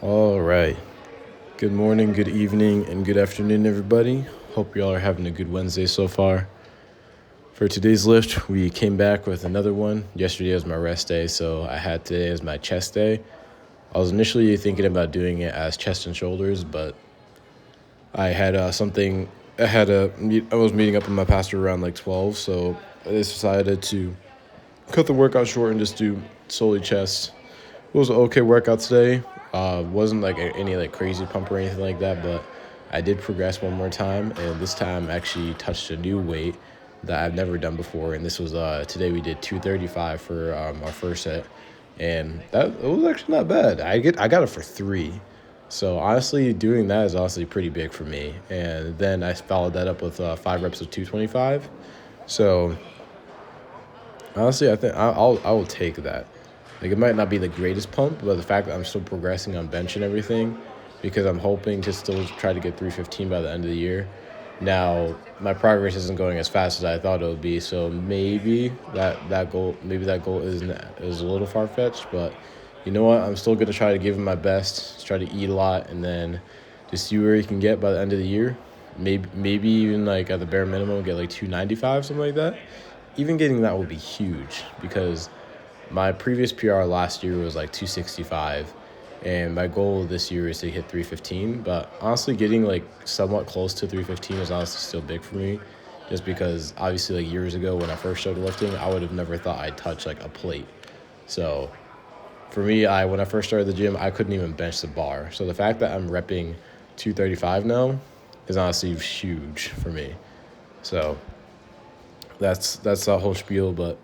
All right. Good morning, good evening, and good afternoon, everybody. Hope y'all are having a good Wednesday so far. For today's lift, we came back with another one. Yesterday was my rest day, so I had today as my chest day. I was initially thinking about doing it as chest and shoulders, but I had something. I was meeting up with my pastor around like 12, so I just decided to cut the workout short and just do solely chest. It was an okay workout today. Wasn't like any like crazy pump or anything like that, but I did progress one more time, and this time actually touched a new weight that I've never done before. And this was today we did 235 for our first set, and that it was actually not bad. I got it for three, so honestly, doing that is honestly pretty big for me. And then I followed that up with 5 reps of 225. So honestly, I think I will take that. Like it might not be the greatest pump, but the fact that I'm still progressing on bench and everything, because I'm hoping to still try to get 315 by the end of the year. Now my progress isn't going as fast as I thought it would be, so maybe that goal is a little far fetched, but you know what? I'm still gonna try to give it my best, try to eat a lot, and then just see where you can get by the end of the year. Maybe even like at the bare minimum get like 295, something like that. Even getting that would be huge because my previous PR last year was like 265, and my goal this year is to hit 315. But honestly, getting like somewhat close to 315 is honestly still big for me, just because obviously like years ago when I first started lifting, I would have never thought I'd touch like a plate. So for me, I when I first started the gym, I couldn't even bench the bar. So the fact that I'm repping 235 now is honestly huge for me. So that's the whole spiel. But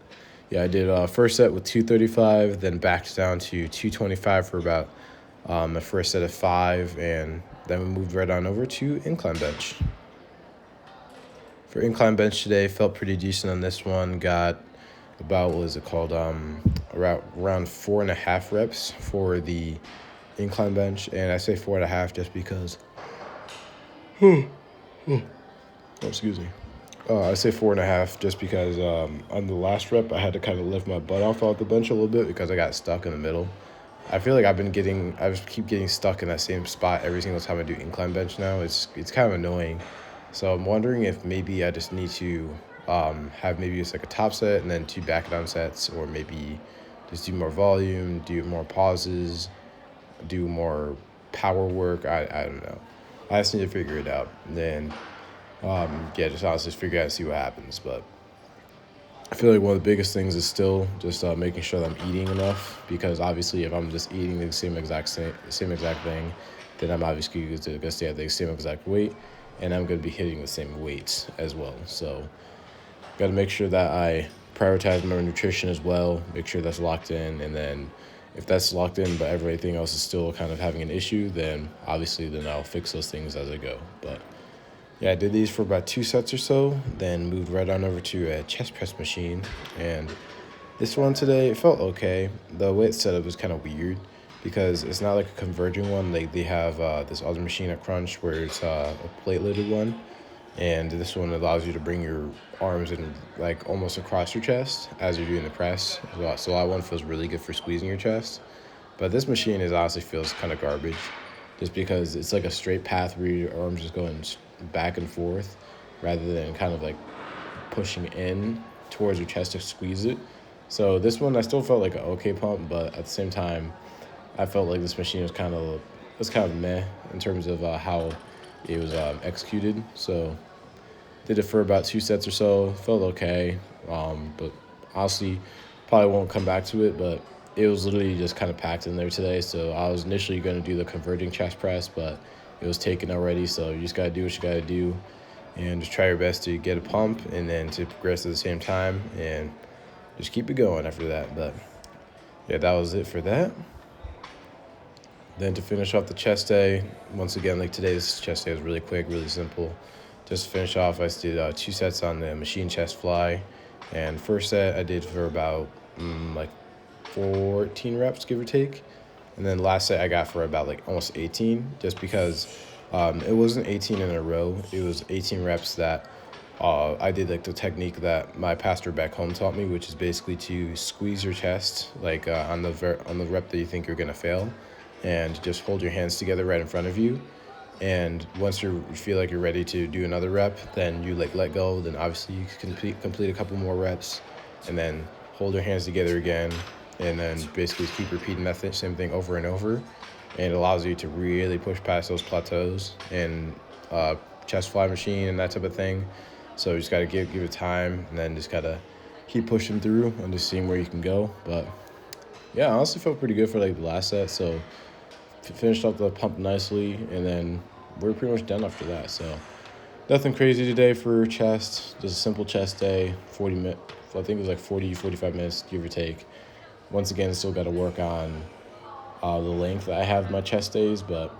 yeah, I did first set with 235, then backed down to 225 for about the first set of five, and then we moved right on over to incline bench. For incline bench today, felt pretty decent on this one. Got about, what was it called? Around 4.5 reps for the incline bench, and I say 4.5 just because. Oh, excuse me. I say 4.5 just because on the last rep I had to kind of lift my butt off the bench a little bit because I got stuck in the middle. I feel like I just keep getting stuck in that same spot every single time I do incline bench now. It's kind of annoying. So I'm wondering if maybe I just need to have maybe just like a top set and then two back down sets, or maybe just do more volume, do more pauses, do more power work. I don't know. I just need to figure it out. And then yeah, just honestly figure out and see what happens. But I feel like one of the biggest things is still just making sure that I'm eating enough, because obviously if I'm just eating the same exact thing, then I'm obviously going to stay at the same exact weight, and I'm going to be hitting the same weights as well. So got to make sure that I prioritize my nutrition as well, make sure that's locked in, and then if that's locked in but everything else is still kind of having an issue, then obviously then I'll fix those things as I go. But yeah, I did these for about 2 sets or so, then moved right on over to a chest press machine. And this one today, it felt okay. The way it's set up is kind of weird because it's not like a converging one. Like they have this other machine at Crunch where it's a plateleted one. And this one allows you to bring your arms in like almost across your chest as you're doing the press. So that one feels really good for squeezing your chest. But this machine is honestly feels kind of garbage, just because it's like a straight path where your arms just going back and forth, rather than kind of like pushing in towards your chest to squeeze it. So this one I still felt like an okay pump, but at the same time, I felt like this machine was kind of meh in terms of how it was executed. So did it for about 2 sets or so. Felt okay, but honestly, probably won't come back to it. But it was literally just kind of packed in there today. So I was initially going to do the converging chest press, but it was taken already. So you just got to do what you got to do, and just try your best to get a pump and then to progress at the same time, and just keep it going after that. But yeah, that was it for that. Then to finish off the chest day, once again, like today's chest day was really quick, really simple. Just to finish off, I did 2 sets on the machine chest fly. And first set I did for about like 14 reps, give or take. And then last set I got for about like almost 18, just because it wasn't 18 in a row. It was 18 reps that I did like the technique that my pastor back home taught me, which is basically to squeeze your chest like on the rep that you think you're gonna fail, and just hold your hands together right in front of you. And once you feel like you're ready to do another rep, then you like let go. Then obviously you can complete a couple more reps, and then hold your hands together again, and then basically keep repeating that same thing over and over. And it allows you to really push past those plateaus and chest fly machine and that type of thing. So you just gotta give it time, and then just gotta keep pushing through and just seeing where you can go. But yeah, I honestly felt pretty good for like the last set. So finished off the pump nicely, and then we're pretty much done after that. So nothing crazy today for chest. Just a simple chest day. 40 minutes. I think it was like 45 minutes, give or take. Once again, still got to work on the length that I have my chest days, but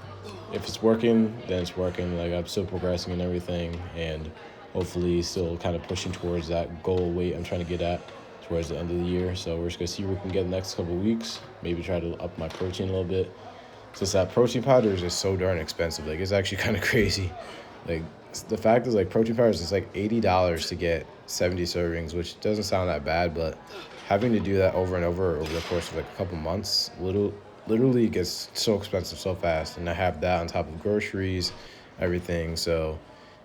if it's working, then it's working. Like, I'm still progressing and everything, and hopefully still kind of pushing towards that goal weight I'm trying to get at towards the end of the year. So we're just gonna see what we can get the next couple of weeks. Maybe try to up my protein a little bit. Since that protein powder is just so darn expensive, like it's actually kind of crazy. Like, the fact is, like, protein powders is like $80 to get 70 servings, which doesn't sound that bad, but having to do that over and over the course of like a couple months, literally gets so expensive so fast. And I have that on top of groceries, everything. So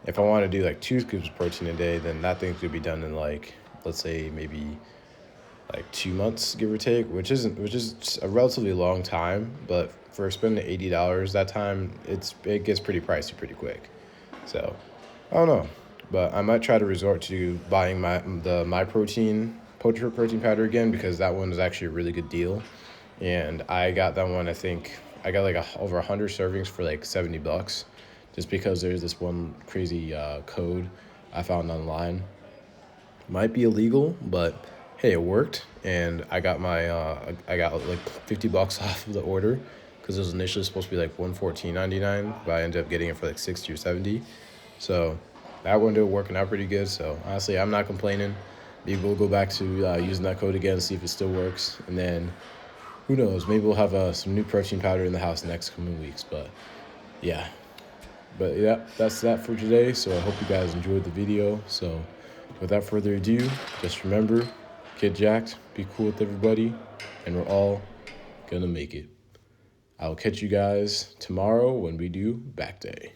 if I want to do like 2 scoops of protein a day, then that thing could be done in like, let's say maybe like 2 months, give or take, which is a relatively long time, but for spending $80 that time, it gets pretty pricey pretty quick. So I don't know, but I might try to resort to buying my protein powder again, because that one is actually a really good deal, and I got that one. I think I got like over 100 servings for like $70, just because there's this one crazy code I found online. Might be illegal, but hey, it worked, and I got I got like $50 off of the order, because it was initially supposed to be like $114.99, but I ended up getting it for like 60 or 70. So that one ended up working out pretty good. So honestly, I'm not complaining. Maybe we'll go back to using that code again, see if it still works, and then who knows? Maybe we'll have some new protein powder in the house next coming weeks. But yeah, that's that for today. So I hope you guys enjoyed the video. So without further ado, just remember, get jacked, be cool with everybody, and we're all gonna make it. I'll catch you guys tomorrow when we do back day.